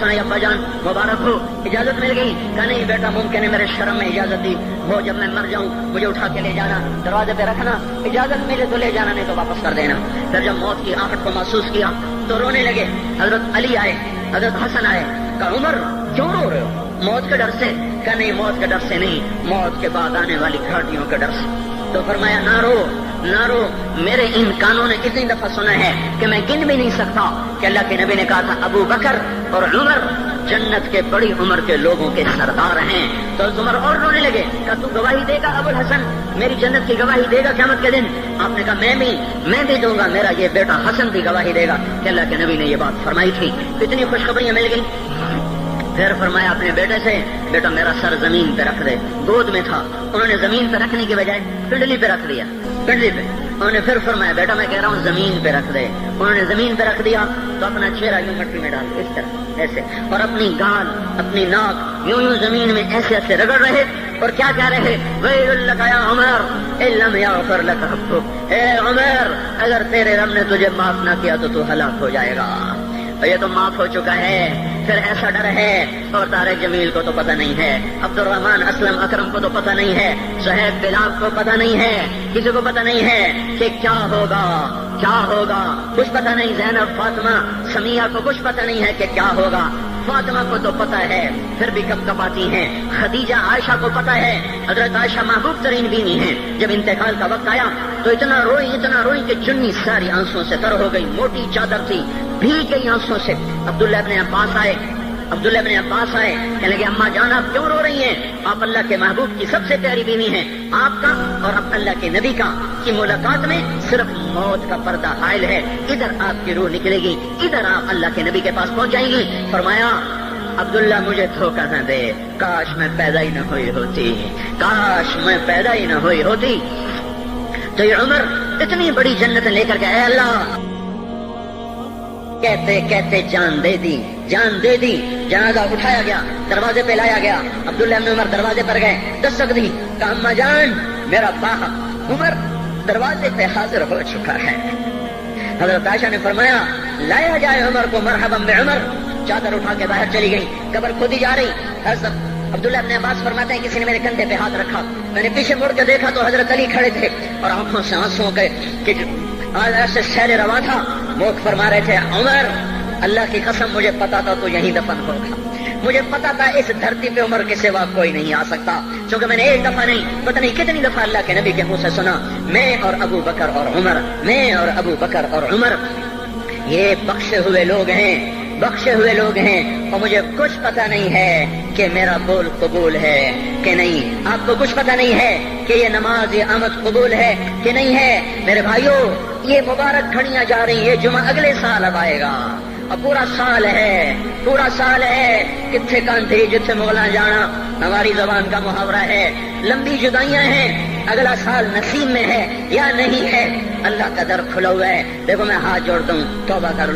ابا جان مبارک ہو، اجازت مل گئی. کہا نہیں بیٹا ممکن ہے میرے شرم میں اجازت دی وہ، جب میں مر جاؤں مجھے اٹھا کے لے جانا، دروازے پہ رکھنا، اجازت ملے تو لے جانا نہیں تو واپس کر دینا. پھر جب موت کی آہٹ کو محسوس کیا تو رونے لگے. حضرت علی آئے، حضرت حسن آئے. کہا عمر کیوں رو رہے ہو؟ موت کے ڈر سے؟ کہا نہیں موت کے ڈر سے نہیں، موت کے بعد آنے والی گھاٹیوں کے ڈر سے. تو فرمایا نہ رو نہ رو، میرے ان کانوں نے اتنی دفعہ سنا ہے کہ میں گن بھی نہیں سکتا کہ اللہ کے نبی نے کہا تھا ابو بکر اور عمر جنت کے بڑی عمر کے لوگوں کے سردار ہیں. تو عمر اور رونے لگے. کہا تو گواہی دے گا ابو الحسن، میری جنت کی گواہی دے گا قیامت کے دن؟ آپ نے کہا میں بھی دوں گا، میرا یہ بیٹا حسن بھی گواہی دے گا کہ اللہ کے نبی نے یہ بات فرمائی تھی. اتنی خوشخبریاں مل گئی. پھر فرمایا اپنے بیٹے سے بیٹا میرا سر زمین پہ رکھ دے. گود میں تھا، انہوں نے زمین پہ رکھنے کی بجائے پنڈلی پہ رکھ دیا، پنڈلی پہ. انہوں نے پھر فرمایا بیٹا میں کہہ رہا ہوں زمین پہ رکھ دے. انہوں نے زمین پہ رکھ دیا تو اپنا چہرہ یوں مٹی میں ڈال اس طرح ایسے، اور اپنی گال اپنی ناک یوں زمین میں ایسے ایسے رگڑ رہے اور کیا کہہ رہے ویل لک یا عمر ان لم یغفر لک ربک، اے عمر اگر تیرے رب نے تجھے معاف نہ کیا تو تو ہلاک ہو جائے گا. یہ تو معاف ہو چکا ہے، پھر ایسا ڈر ہے. اور طارق جمیل کو تو پتہ نہیں ہے، عبد الرحمن اسلم اکرم کو تو پتہ نہیں ہے، صہیب بلال کو پتہ نہیں ہے، کسی کو پتہ نہیں ہے کہ کیا ہوگا کیا ہوگا. کچھ پتہ نہیں. زینب فاطمہ سمیہ کو کچھ پتہ نہیں ہے کہ کیا ہوگا. فاطمہ کو تو پتہ ہے پھر بھی کب کب آتی ہیں. خدیجہ عائشہ کو پتہ ہے، حضرت عائشہ محبوب ترین بیوی ہیں. جب انتقال کا وقت آیا تو اتنا روئی کہ چنی ساری آنسوں سے تر ہو گئی، موٹی چادر تھی بھیگ گئی آنسوں سے. عبداللہ ابن عباس آئے کہنے لگے اماں جان آپ کیوں رو رہی ہیں؟ آپ اللہ کے محبوب کی سب سے پیاری بیوی ہیں. آپ کا اور اب اللہ کے نبی کا کی ملاقات میں صرف موت کا پردہ حائل ہے. ادھر آپ کی روح نکلے گی، ادھر آپ اللہ کے نبی کے پاس پہنچ جائیں گی. فرمایا عبداللہ مجھے دھوکہ نہ دے، کاش میں پیدا ہی نہ ہوئی ہوتی، کاش میں پیدا ہی نہ ہوئی ہوتی. تو یہ عمر اتنی بڑی جنت لے کر گئے. اللہ کہتے کہتے جان دے دی. جنازہ اٹھایا گیا، دروازے پہ لایا گیا. عبداللہ بن عمر دروازے پر گئے، دستک دی. کہا اماں جان میرا باپ عمر دروازے پہ حاضر ہو چکا ہے. حضرت عائشہ نے فرمایا لایا جائے عمر کو. مرحبا بعمر. چادر اٹھا کے باہر چلی گئی، قبر کھودی جا رہی. حضرت عبداللہ ابن عباس فرماتے ہیں کسی نے میرے کندھے پہ ہاتھ رکھا، میں نے پیچھے مڑ کے دیکھا تو حضرت علی کھڑے تھے اور آنکھوں سے آنسوں کے ایسے شہر رواں تھا. وہ فرما رہے تھے عمر اللہ کی قسم مجھے پتا تھا تو یہیں دفن ہوگا، مجھے پتا تھا اس دھرتی پہ عمر کے سوا کوئی نہیں آ سکتا. کیونکہ میں نے ایک دفعہ نہیں پتہ نہیں کتنی دفعہ اللہ کے نبی کے منہ سے سنا میں اور ابو بکر اور عمر، میں اور ابو بکر اور عمر یہ بخشے ہوئے لوگ ہیں اور مجھے کچھ پتہ نہیں ہے کہ میرا بول قبول ہے کہ نہیں. آپ کو کچھ پتہ نہیں ہے کہ یہ نماز یہ آمد قبول ہے کہ نہیں ہے. میرے بھائیوں یہ مبارک گھڑیاں جا رہی ہیں، جمعہ اگلے سال اب آئے گا اور پورا سال ہے کتھے کانتھی جتھے مغلاں جانا ہماری زبان کا محاورہ ہے. لمبی جدائیاں ہیں، اگلا سال نصیب میں ہے یا نہیں ہے. اللہ کا در کھلا ہوا ہے. دیکھو میں ہاتھ جوڑتا ہوں، توبہ کر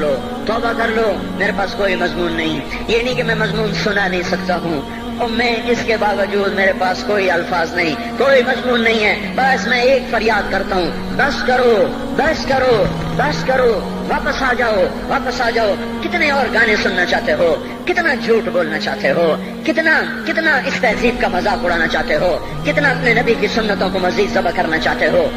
لو. میرے پاس کوئی مضمون نہیں، یہ نہیں کہ میں مضمون سنا نہیں سکتا ہوں اور میں اس کے باوجود میرے پاس کوئی الفاظ نہیں، کوئی مضمون نہیں ہے. بس میں ایک فریاد کرتا ہوں بس کرو، واپس آ جاؤ. کتنے اور گانے سننا چاہتے ہو، کتنا جھوٹ بولنا چاہتے ہو، کتنا اس تہذیب کا مذاق اڑانا چاہتے ہو، کتنا اپنے نبی کی سنتوں کو مزید ذبح کرنا چاہتے ہو.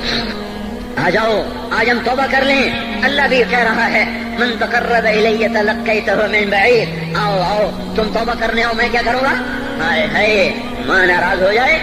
آ جاؤ آج ہم توبہ کر لیں. اللہ بھی کہہ رہا ہے من تقرب الی تلقیتہ من بعید. آؤ تم توبہ کرنے آؤ، میں کیا کروں گا. ہائے ماں ناراض ہو جائے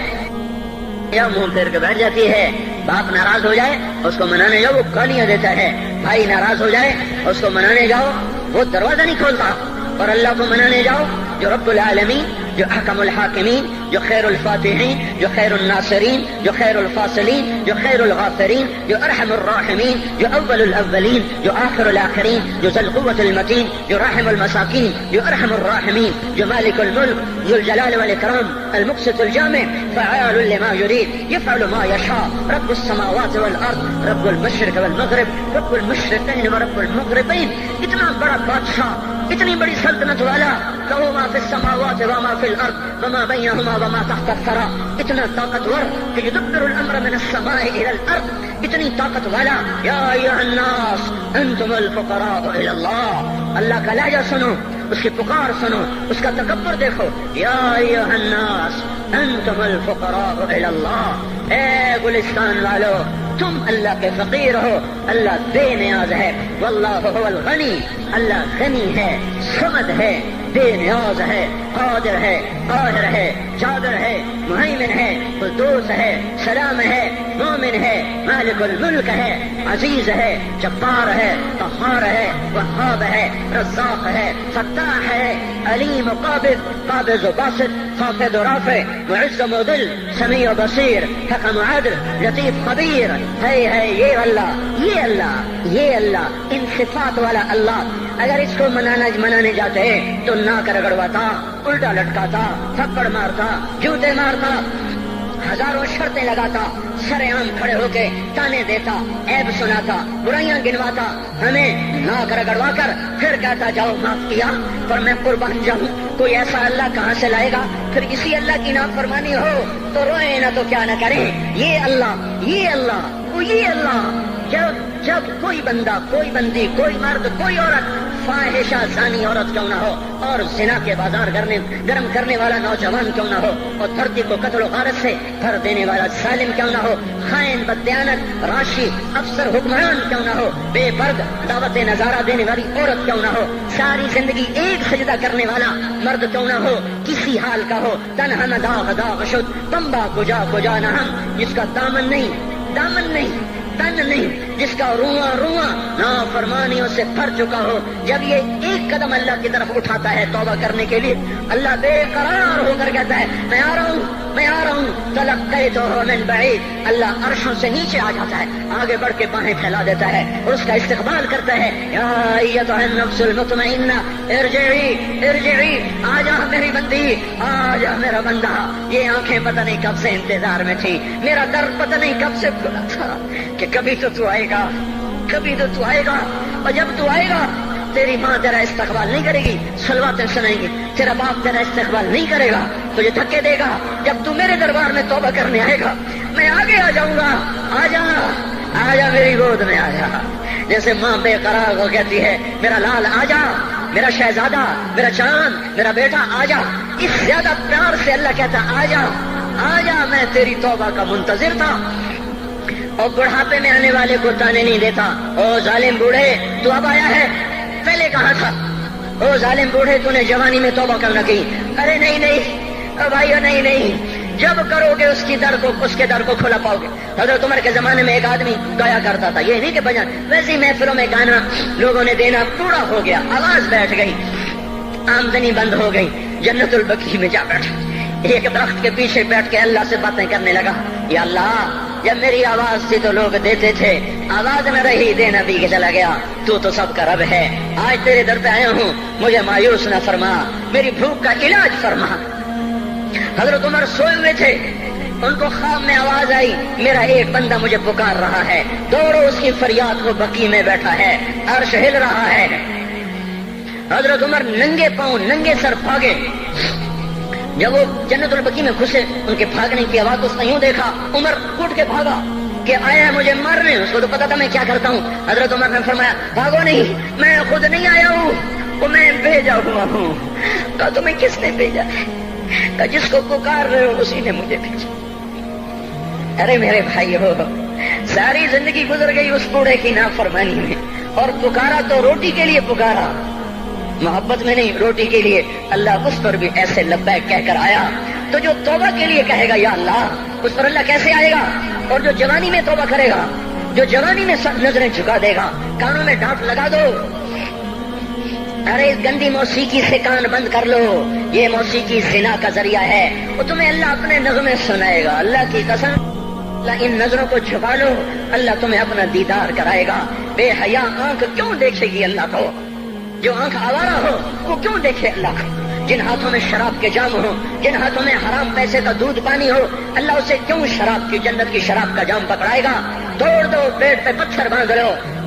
یا منہ پھیر کے بیٹھ جاتی ہے، باپ ناراض ہو جائے اس کو منانے جاؤ وہ گالیاں دیتا ہے، بھائی ناراض ہو جائے اس کو منانے جاؤ وہ دروازہ نہیں کھولتا. اور اللہ کو منانے جاؤ جو رب العالمین، جو احکم الحاکمین، جو خیر الفاتحین، جو خیر الناصرین، جو خیر الفاصلین، جو خیر الغافرین، جو ارحم الراحمین، جو اول الاولین، جو آخر الاخرین، جو ذو القوة المتین، جو راحم المساکین، جو ارحم الراحمین، جو مالک الملک، ذو الجلال والاکرام، المقسط الجامع، فعال لما يريد، يفعل ما يشاء، رب السماوات والارض، رب المشرق والمغرب، رب المشرقین ورب المغربین. اتنا بڑا بادشاہ اتنی بڑی سلطنت والا، لہو ما فی السماوات وما فی الارض وما بینہما وما تحت الثری، اتنا طاقتور کہ یدبر الامر من السماء الى الارض، اتنی طاقت والا. یا ایھا الناس انتم الفقراء الی اللہ، اللہ کا لہجہ سنو، اس کی پکار سنو، اس کا تکبر دیکھو. یا ایھا الناس انتم الفقراء الی اللہ، اے گلستان والو تم اللہ کے فقیر ہو، اللہ بے نیاز ہے. واللہ هو الغنی، اللہ غنی ہے، صمد ہے، بے نیاز ہے، قادر ہے، قاہر ہے، جابر ہے، مہیمن ہے، قدوس ہے، سلام ہے، مومن ہے، مالک الملک ہے، عزیز ہے، جبار ہے، قہار ہے، وہاب ہے، رزاق ہے، فتاح ہے، علیم و قابض، قابض و باسط، خافض و رافع، معز و مذل، سمیع و بصیر، حکم و عدل، لطیف خبیر. ہے یہ اللہ، یہ اللہ، یہ اللہ، ان صفات والا اللہ. اگر اس کو منانے جاتے تو ناک رگڑواتا، الٹا لٹکاتا، تھپڑ مارتا، جوتے مارتا، ہزاروں شرطیں لگاتا، سر عام کھڑے ہو کے تانے دیتا، عیب سناتا، برائیاں گنواتا، ہمیں ناک رگڑوا کر پھر کہتا جاؤ معاف کیا پر میں قربان جاؤں. کوئی ایسا اللہ کہاں سے لائے گا؟ پھر اسی اللہ کی نافرمانی ہو تو روئیں نہ تو کیا نہ کریں. یہ اللہ، یہ اللہ، یہ اللہ. جب کوئی بندہ، کوئی بندی، کوئی مرد، کوئی عورت فاحشہ زانی عورت کیوں نہ ہو، اور زنا کے بازار گرم کرنے والا نوجوان کیوں نہ ہو، اور دھرتی کو قتل و غارت سے بھر دینے والا ظالم کیوں نہ ہو، خائن، بددیانت، راشی، افسر، حکمران کیوں نہ ہو، بے پرد دعوت نظارہ دینے والی عورت کیوں نہ ہو، ساری زندگی ایک سجدہ کرنے والا مرد کیوں نہ ہو، کسی حال کا ہو، تنہا نہ داغ داغ شد تمبا کجا نہ ہم، جس کا دامن نہیں، تن نہیں، جس کا رواں نافرمانیوں سے بھر چکا ہو. جب یہ ایک قدم اللہ کی طرف اٹھاتا ہے توبہ کرنے کے لیے، اللہ بے قرار ہو کر کہتا ہے میں آ رہا ہوں. تلقیتہ من بعید، اللہ عرشوں سے نیچے آ جاتا ہے، آگے بڑھ کے باہیں پھیلا دیتا ہے اور اس کا استقبال کرتا ہے. یا ایتھا النفس المطمئنہ ارجعی، آ جا میری بندی، آ جا میرا بندہ. یہ آنکھیں پتہ نہیں کب سے انتظار میں تھی، میرا در پتہ نہیں کب سے کھلا تھا کہ کبھی تو تو آئے گا، کبھی تو تو آئے گا. اور جب تو آئے گا تیری ماں تیرا استقبال نہیں کرے گی، صلواتیں سنائیں گی، تیرا باپ تیرا استقبال نہیں کرے گا، تجھے دھکے دے گا. جب تو میرے دربار میں توبہ کرنے آئے گا میں آگے آ جاؤں گا. آ جا میری گود میں آ جا. جیسے ماں بے قرار ہو کہتی ہے میرا لال آ جا، میرا شہزادہ، میرا چاند، میرا بیٹا آ جا. اس زیادہ پیار سے اللہ کہتا آ جا، میں تیری توبہ کا منتظر تھا. اور بڑھاپے میں آنے والے کو تانے نہیں دیتا. او ظالم بوڑھے تو اب آیا ہے، پہلے کہاں تھا؟ او ظالم بوڑھے تو نے جوانی میں توبہ کرنا کی. ارے نہیں بھائیو، نہیں، جب کرو گے اس کے در کو کھلا پاؤ گے. حضرت عمر کے زمانے میں ایک آدمی گایا کرتا تھا، یہ نہیں کہ بجان، ویسی محفلوں میں گانا لوگوں نے دینا پورا ہو گیا، آواز بیٹھ گئی، آمدنی بند ہو گئی. جنت البقیع میں جا بیٹھا، ایک درخت کے پیچھے بیٹھ کے اللہ سے باتیں کرنے لگا. یا اللہ، جب میری آواز تھی تو لوگ دیتے تھے، آواز میں رہی دینا بھی کہ چلا گیا. تو سب کا رب ہے. آج تیرے در پہ آیا ہوں، مجھے مایوس نہ فرما، میری بھوک کا علاج فرما. حضرت عمر سوئے ہوئے تھے، ان کو خواب میں آواز آئی میرا ایک بندہ مجھے پکار رہا ہے. دوڑو اس کی فریاد کو، بقیع میں بیٹھا ہے، عرش ہل رہا ہے. حضرت عمر ننگے پاؤں ننگے سر بھاگے. جب وہ جنت البقیع میں گھسے ان کے بھاگنے کی آواز اس نے یوں دیکھا، عمر اٹھ کے بھاگا کہ آیا ہے مجھے مارنے. اس کو تو پتا تھا میں کیا کرتا ہوں. حضرت عمر نے فرمایا بھاگو نہیں، میں خود نہیں آیا ہوں، وہ میں بھیجا ہوا ہوں. کہا تمہیں کس نے بھیجا ہے؟ کہا جس کو پکار رہے ہو اسی نے مجھے بھیجا. ارے میرے بھائی ہو، ساری زندگی گزر گئی اس بوڑھے کی نافرمانی میں، اور پکارا تو روٹی کے لیے پکارا، محبت میں نہیں، روٹی کے لیے. اللہ اس پر بھی ایسے لبیک کہہ کر آیا. تو جو توبہ کے لیے کہے گا یا اللہ، اس پر اللہ کیسے آئے گا؟ اور جو جوانی میں توبہ کرے گا، جو جوانی میں سب نظریں جھکا دے گا، کانوں میں ڈانٹ لگا دو، ارے اس گندی موسیقی سے کان بند کر لو، یہ موسیقی زنا کا ذریعہ ہے، وہ تمہیں اللہ اپنے نغمے سنائے گا. اللہ کی قسم، اللہ ان نظروں کو چھپا لو، اللہ تمہیں اپنا دیدار کرائے گا. بے حیا آنکھ کیوں دیکھے گی اللہ کو؟ جو آنکھ آوارہ ہو وہ کیوں دیکھے اللہ کو؟ جن ہاتھوں میں شراب کے جام ہو، جن ہاتھوں میں حرام پیسے کا دودھ پانی ہو، اللہ اسے کیوں شراب کی، جنت کی شراب کا جام پکڑائے گا؟ توڑ دو، پیٹ پہ پتھر باندھ لو،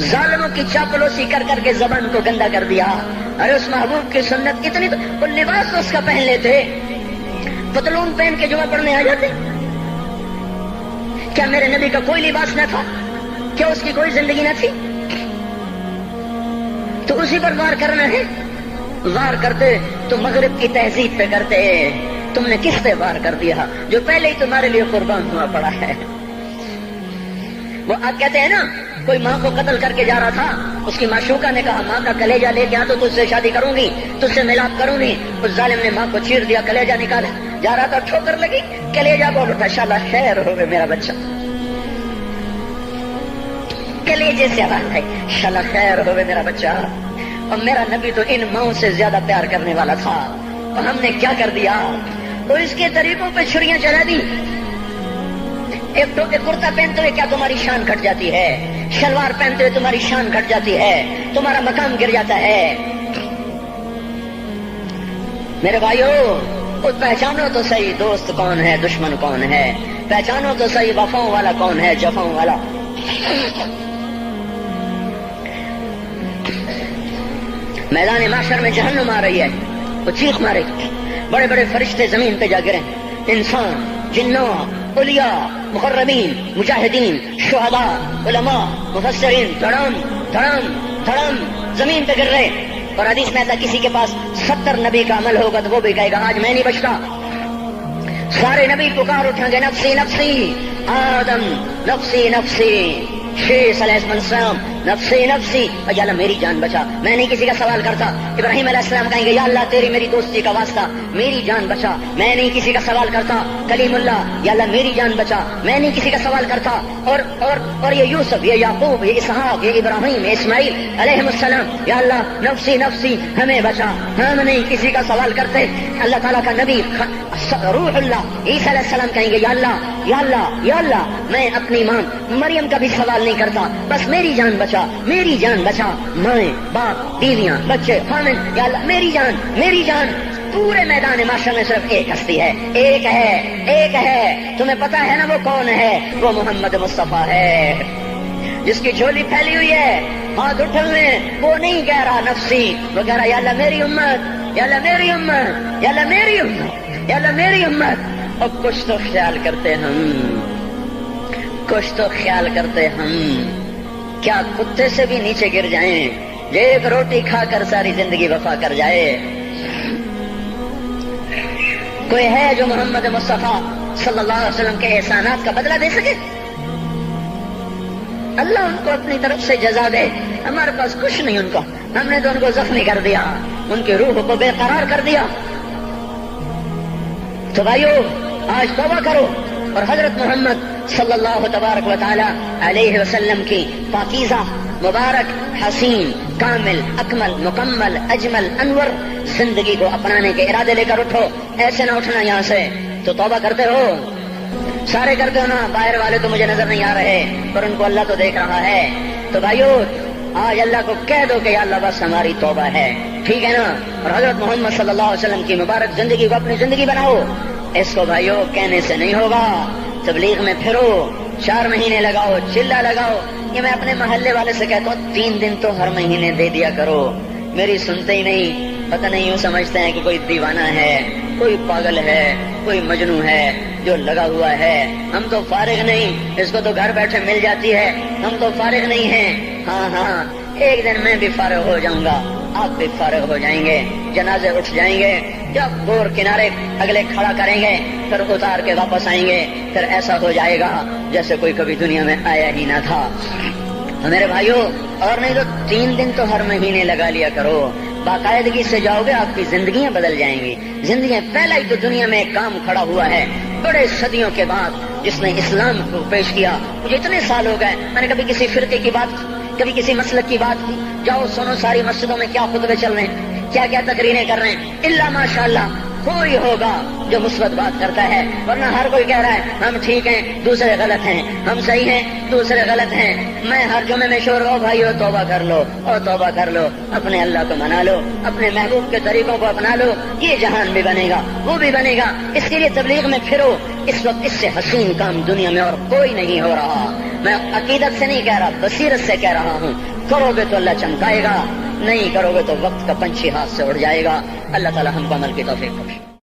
ظالموں کی چاپلوسی کر کر کے زبان کو گندا کر دیا. ارے اس محبوب کی سنت اتنی، وہ لباس تو اس کا پہن لیتے، پتلون پہن کے جمعہ پڑھنے آ جاتے. کیا میرے نبی کا کوئی لباس نہ تھا؟ کیا اس کی کوئی زندگی نہ تھی؟ تو اسی پر وار کرنا ہے. وار کرتے تو مغرب کی تہذیب پہ کرتے. تم نے کس پہ وار کر دیا جو پہلے ہی تمہارے لیے قربان ہوا پڑا ہے؟ وہ آپ کہتے ہیں نا، کوئی ماں کو قتل کر کے جا رہا تھا، اس کی معشوقہ نے کہا ماں کا کلیجہ لے کے آ تو تجھ سے شادی کروں گی، تجھ سے ملاپ کروں گی. اس ظالم نے ماں کو چیر دیا، کلیجہ نکالا، جا رہا تھا ٹھوکر لگی، کلیجہ بول اٹھا، شالا خیر ہو گئے میرا بچہ. کلیجے سے آواز ہے، شالا خیر ہو گئے میرا بچہ. اور میرا نبی تو ان ماؤں سے زیادہ پیار کرنے والا تھا، اور ہم نے کیا کر دیا؟ تو اس کے طریقوں پہ چھریاں چلا دی. ایک کرتا پہنتے ہوئے کیا تمہاری شان گھٹ جاتی ہے؟ شلوار پہنتے ہوئے تمہاری شان گھٹ جاتی ہے، تمہارا مقام گر جاتا ہے. میرے بھائیو، پہچانو تو صحیح دوست کون ہے، دشمن کون ہے. پہچانو تو صحیح وفاؤں والا کون ہے، جفاؤں والا. میدان معاشر میں جہنم آ رہی ہے، وہ چیخ مارے، بڑے بڑے فرشتے زمین پہ جا گرے، انسان، جنوں، اولیاء، مقربین، مجاہدین، شہداء، علماء، مفسرین، دھڑم دھڑم دھڑم زمین پہ گر رہے. اور حدیث میں آتا کسی کے پاس 70 نبی کا عمل ہوگا تو وہ بھی کہے گا آج میں نہیں بچتا. سارے نبی پکار اٹھیں گے، نفسی نفسی، آدم نفسی نفسی، شیخ علیہ السلام نفسی نفسی، یا اللہ میری جان بچا، میں نہیں کسی کا سوال کرتا. ابراہیم علیہ السلام کہیں گے یا اللہ تیری میری دوستی کا واسطہ میری جان بچا، میں نہیں کسی کا سوال کرتا. کلیم اللہ، یا اللہ میری جان بچا، میں نہیں کسی کا سوال کرتا. اور یہ یوسف، یہ یعقوب، یہ اسحاق، یہ ابراہیم، یہ اسماعیل علیہ السلام، یا اللہ نفسی نفسی ہمیں بچا، ہم نہیں کسی کا سوال کرتے. اللہ تعالیٰ کا نبی روح اللہ عیسیٰ علیہ السلام کہیں گے یا اللہ یا اللہ یا اللہ میں اپنی ماں مریم کا بھی سوال نہیں کرتا، بس میری جان بچا، میری جان بچا. مائیں، باپ، بیویاں، بچے، خامن، یا اللہ میری جان میری جان. پورے میدان معاشر میں صرف ایک ہستی ہے، ایک ہے، ایک ہے. تمہیں پتا ہے نا وہ کون ہے؟ وہ محمد مصطفیٰ ہے، جس کی جھولی پھیلی ہوئی ہے، ہاتھ اٹھلنے. وہ نہیں کہہ رہا نفسی، وہ کہہ رہا یا اللہ میری امت، یا اللہ میری امت، یا اللہ میری امت، یا اللہ میری امت. اور کچھ تو خیال کرتے ہم، کچھ تو خیال کرتے ہم. کیا کتے سے بھی نیچے گر جائیں، ایک روٹی کھا کر ساری زندگی وفا کر جائے؟ کوئی ہے جو محمد مصطفیٰ صلی اللہ علیہ وسلم کے احسانات کا بدلہ دے سکے؟ اللہ ان کو اپنی طرف سے جزا دے. ہمارے پاس کچھ نہیں ان کا، ہم نے تو ان کو زخمی کر دیا، ان کی روح کو بے قرار کر دیا. تو بھائیو آج توبہ کرو اور حضرت محمد صلی اللہ تبارک و تعالی علیہ وسلم کی پاکیزہ، مبارک، حسین، کامل، اکمل، مکمل، اجمل، انور زندگی کو اپنانے کے ارادے لے کر اٹھو. ایسے نہ اٹھنا یہاں سے. تو توبہ کرتے رہو، سارے کرتے ہو نا. باہر والے تو مجھے نظر نہیں آ رہے پر ان کو اللہ تو دیکھ رہا ہے. تو بھائیو آج اللہ کو کہہ دو کہ یا اللہ بس ہماری توبہ ہے، ٹھیک ہے نا. اور حضرت محمد صلی اللہ علیہ وسلم کی مبارک زندگی کو اپنی زندگی بناؤ. اس کو بھائیو کہنے سے نہیں ہوگا. تبلیغ میں پھرو، 4 مہینے لگاؤ، چلا لگاؤ. یہ میں اپنے محلے والے سے کہتا ہوں 3 دن تو ہر مہینے دے دیا کرو. میری سنتے ہی نہیں. پتہ نہیں یوں سمجھتے ہیں کہ کوئی دیوانہ ہے، کوئی پاگل ہے، کوئی مجنوں ہے جو لگا ہوا ہے. ہم تو فارغ نہیں، اس کو تو گھر بیٹھے مل جاتی ہے. ہم تو فارغ نہیں ہیں. ہاں ایک دن میں بھی فارغ ہو جاؤں گا، آپ بھی فارغ ہو جائیں گے. جنازے اٹھ جائیں گے، جب گور کنارے اگلے کھڑا کریں گے پھر اتار کے واپس آئیں گے. پھر ایسا ہو جائے گا جیسے کوئی کبھی دنیا میں آیا ہی نہ تھا. میرے بھائیوں، اور نہیں تو 3 دن تو ہر مہینے لگا لیا کرو. باقاعدگی سے جاؤ گے، آپ کی زندگیاں بدل جائیں گی. زندگیاں پہلا ہی تو دنیا میں ایک کام کھڑا ہوا ہے بڑے صدیوں کے بعد جس نے اسلام کو پیش کیا. مجھے اتنے سال ہو گئے میں نے کبھی کسی فرقے کی بات، کبھی کسی مسلک کی بات کی. جاؤ سنو ساری مسجدوں میں کیا خطبے چل رہے ہیں، کیا کیا تقریریں کر رہے ہیں. اللہ ماشاءاللہ کوئی ہوگا جو مثبت بات کرتا ہے، ورنہ ہر کوئی کہہ رہا ہے ہم ٹھیک ہیں دوسرے غلط ہیں، ہم صحیح ہیں دوسرے غلط ہیں. میں ہر جمعے میں شور ہو بھائیو توبہ کر لو اور توبہ کر لو، اپنے اللہ کو منا لو، اپنے محبوب کے طریقوں کو اپنا لو. یہ جہان بھی بنے گا، وہ بھی بنے گا. اس کے لیے تبلیغ میں پھرو. اس وقت اس سے حسین کام دنیا میں اور کوئی نہیں ہو رہا. میں عقیدت سے نہیں کہہ رہا، بصیرت سے کہہ رہا ہوں. کرو گے تو اللہ چمکائے گا، نہیں کرو گے تو وقت کا پنچھی ہاتھ سے اڑ جائے گا. اللہ تعالی ہم کو عمل کی توفیق بخشے.